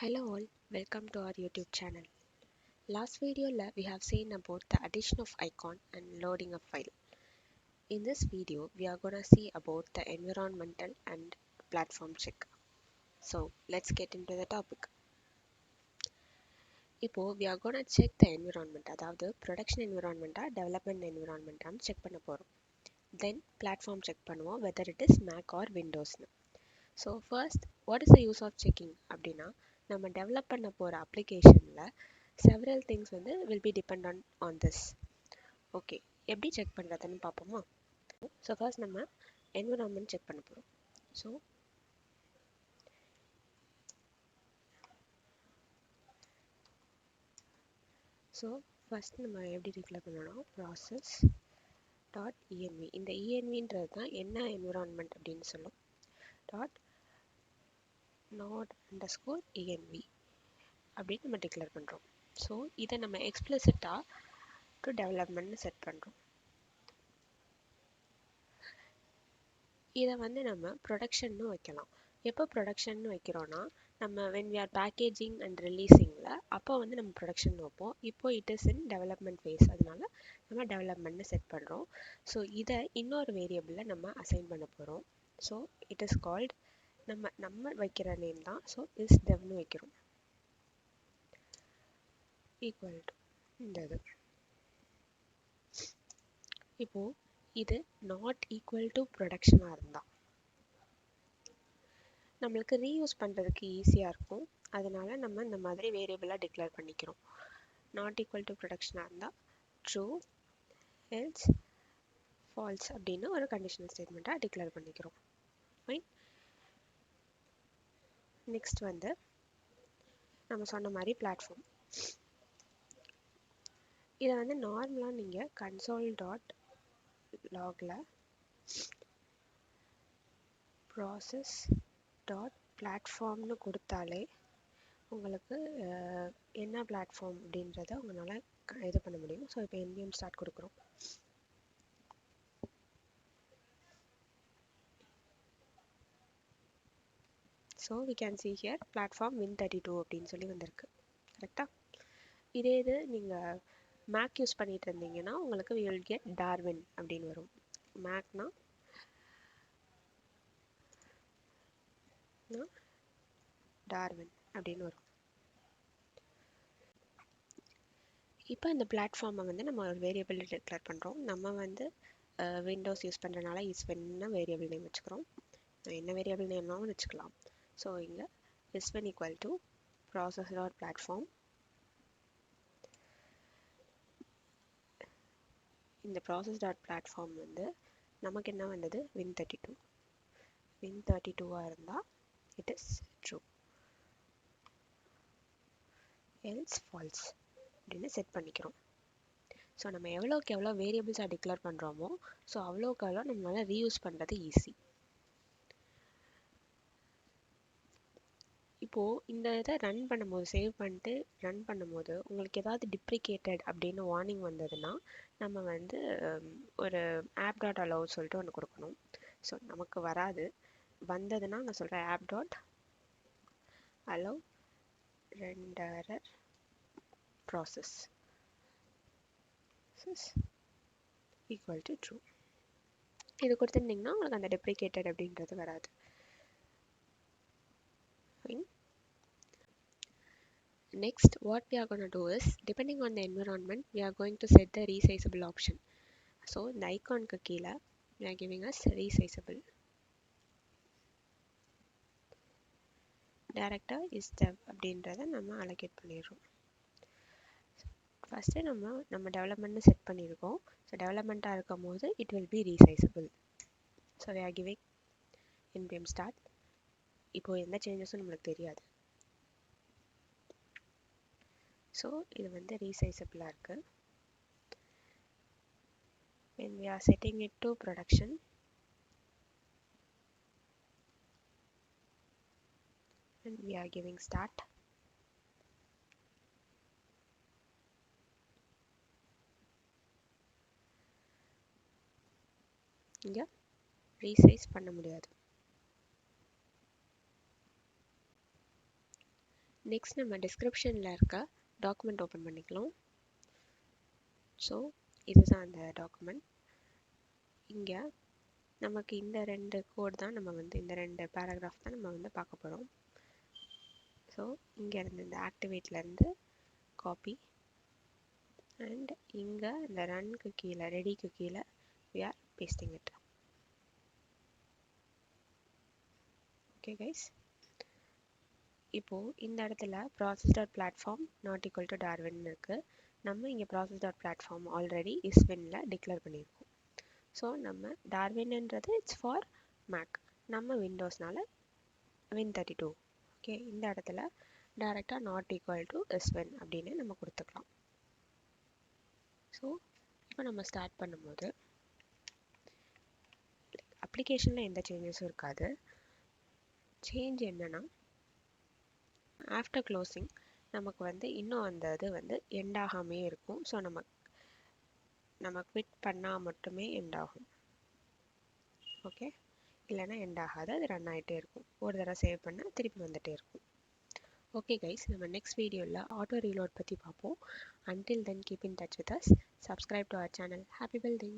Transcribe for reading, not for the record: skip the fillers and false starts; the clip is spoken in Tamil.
Hello all, welcome to our YouTube channel. Last video we have seen about the addition of icon and loading a file. In this video we are going to see about the environmental and platform check. So let's get into the topic. இப்போ we are going to check the environment, அதாவது production environment development environment check பண்ண போறோம். Then platform check பண்ணுவோம் whether it is Mac or Windows. So first, what is the use of checking அப்படின்னா நம்ம டெவலப் பண்ண போகிற அப்ளிகேஷனில் several things will be dependent on this. Okay, எப்படி செக் பண்ணுறதுன்னு பார்ப்போமா? ஸோ ஃபர்ஸ்ட் நம்ம என்விரான்மெண்ட் செக் பண்ண போகிறோம். ஸோ ஃபர்ஸ்ட் நம்ம எப்படி டிக்ளேர் பண்ணணும், ப்ராசஸ் டாட் இஎன்வி. இந்த இஎன்வின்றது தான் என்ன என்விரான்மெண்ட் அப்படின்னு சொல்லும். டாட் node_env அப்படின்னு நம்ம டிக்ளேர் பண்ணுறோம். ஸோ இதை நம்ம எக்ஸ்பிளிசிட்டாக டு டெவலப்மெண்ட்னு செட் பண்ணுறோம். இதை நம்ம ப்ரொடக்ஷன்னு வைக்கலாம். எப்போ ப்ரொடக்ஷன்னு வைக்கிறோன்னா நம்ம when we are packaging and releasingல அப்போ நம்ம ப்ரொடக்ஷன் வைப்போம். இப்போ it is in development phase, அதனால நம்ம டெவலப்மெண்ட்னு செட் பண்ணுறோம். ஸோ இதை இன்னொரு வேரியபிளில் நம்ம அசைன் பண்ண போகிறோம். ஸோ இட் இஸ் கால்ட் நம்ம வைக்கிற நேம் தான். ஸோ இஸ் devனு வைக்கிறோம். ஈக்குவல் டு இந்த இது. இப்போ இது நாட் ஈக்குவல் டு ப்ரொடக்ஷனாக இருந்தால் நம்மளுக்கு ரீயூஸ் பண்ணுறதுக்கு ஈஸியாக இருக்கும். அதனால நம்ம இந்த மாதிரி வேரியபிளாக டிக்ளேர் பண்ணிக்கிறோம். நாட் ஈக்குவல் டு ப்ரொடக்ஷனாக இருந்தால் ட்ரூ, எல்ஸ் ஃபால்ஸ் அப்படின்னு ஒரு கண்டிஷனல் ஸ்டேட்மெண்ட்டாக டிக்ளேர் பண்ணிக்கிறோம். ஃபைன். நெக்ஸ்ட் நம்ம சொன்ன மாதிரி பிளாட்ஃபார்ம். இதை நார்மலாக நீங்கள் கன்சோல் டாட் லாகில் ப்ராசஸ் டாட் பிளாட்ஃபார்ம்னு கொடுத்தாலே உங்களுக்கு என்ன பிளாட்ஃபார்ம் அப்படின்றத உங்களால் இது பண்ண முடியும். ஸோ இப்போ npm ஸ்டார்ட் கொடுக்குறோம். So we can see here platform win32 அப்படின்னு சொல்லி வந்திருக்கு. கரெக்டாக? இதே இது நீங்கள் மேக் யூஸ் பண்ணிட்டு இருந்தீங்கன்னா உங்களுக்கு we will get Darwin அப்படின்னு வரும். மேக்னா டார்வின் அப்படின்னு வரும். இப்போ இந்த பிளாட்ஃபார்மை நம்ம ஒரு வேரியபிள் டிக்ளேர் பண்ணுறோம். நம்ம விண்டோஸ் யூஸ் பண்ணுறதுனால isWhen வேரியபிள் நேம் வச்சுக்கிறோம். என்ன வேரியபிள் நேம்னாலும் வச்சுக்கலாம். ஸோ இங்கே isWhen equal to process dot platform. இந்த ப்ராசஸ் டாட் பிளாட்ஃபார்ம் நமக்கு என்ன வந்தது, win32. win32 இருந்தால் it is true, else false அப்படின்னு செட் பண்ணிக்கிறோம். ஸோ நம்ம எவ்வளோக்கு எவ்வளோ வேரியபிள்ஸாக டிக்ளேர் பண்ணுறோமோ ஸோ அவ்வளோக்கு எவ்வளோ நம்மளால் ரீயூஸ் பண்ணுறது ஈஸி. இப்போது இந்த இதை ரன் பண்ணும்போது, சேவ் பண்ணிட்டு ரன் பண்ணும்போது உங்களுக்கு ஏதாவது டிப்ரிகேட்டட் அப்படின்னு வார்னிங் வந்ததுன்னா நம்ம ஒரு ஆப் டாட் அலோவ் சொல்லிட்டு ஒன்று கொடுக்கணும். ஸோ நமக்கு வராது. வந்ததுன்னா நான் சொல்கிறேன் app dot allow renderer process equal to true. இது கொடுத்துருந்தீங்கன்னா உங்களுக்கு அந்த டெப்ரிகேட்டட் அப்படின்றது வராது. Fine. Next, what we are going to do is, depending on the environment, we are going to set the resizable option. So, the icon கீழே we are giving us resizable. Director is dev அப்படின்றத நம்ம allocate பண்ணிடுறோம். ஃபஸ்ட்டு நம்ம டெவலப்மெண்ட்னு செட் பண்ணியிருக்கோம். ஸோ டெவலப்மெண்ட்டாக இருக்கும் போது it will be resizable. So, we are giving npm start. இப்போ எந்த சேஞ்சஸும் நம்மளுக்கு தெரியாது. ஸோ இது resizable இருக்கு. When we are setting it to production, and we are giving start. இங்கே ரீசைஸ் பண்ண முடியாது. நெக்ஸ்ட் நம்ம டிஸ்கிரிப்ஷனில் இருக்க டாக்குமெண்ட் ஓப்பன் பண்ணிக்கலாம். ஸோ இதுதான் அந்த டாக்குமெண்ட். இங்கே நமக்கு இந்த 2 கோட் தான் இந்த 2 பேராகிராஃப் தான் நம்ம பார்க்க போகிறோம். ஸோ இங்கேருந்து இந்த ஆக்டிவேட்லேருந்து காப்பி அண்ட் இங்கே இந்த ரன்க்கு கீழே ரெடிக்கு கீழே we are pasting it. Okay guys, இப்போது இந்த இடத்துல process.platform not equal to darwin இருக்குது. நம்ம இங்கே process.platform ஆல்ரெடி iswinல டிக்ளேர் பண்ணியிருக்கோம். ஸோ நம்ம டார்வின்ன்றது இட்ஸ் ஃபார் மேக், நம்ம விண்டோஸ்னால win32. ஓகே, இந்த இடத்துல டைரெக்டாக நாட் ஈக்குவல் டு iswin அப்படின்னு நம்ம கொடுத்துக்கலாம். ஸோ இப்போ நம்ம ஸ்டார்ட் பண்ணும்போது அப்ளிகேஷனில் எந்த சேஞ்சஸும் இருக்காது. சேஞ்ச் என்னன்னா, ஆஃப்டர் க்ளோசிங் நமக்கு இன்னும் அந்த இது எண்ட் ஆகாமே இருக்கும். ஸோ நம்ம குவிட் பண்ணால் மட்டுமே எண்ட் ஆகும். ஓகே, இல்லைன்னா எண்ட் ஆகாது, அது ரன் ஆகிட்டே இருக்கும். ஒரு தடவை சேவ் பண்ணால் திருப்பி வந்துகிட்டே இருக்கும். ஓகே கைஸ், நம்ம நெக்ஸ்ட் வீடியோவில் ஆட்டோ ரீலோட் பற்றி பார்ப்போம். Until then, keep in touch with us. Subscribe to our channel. Happy building!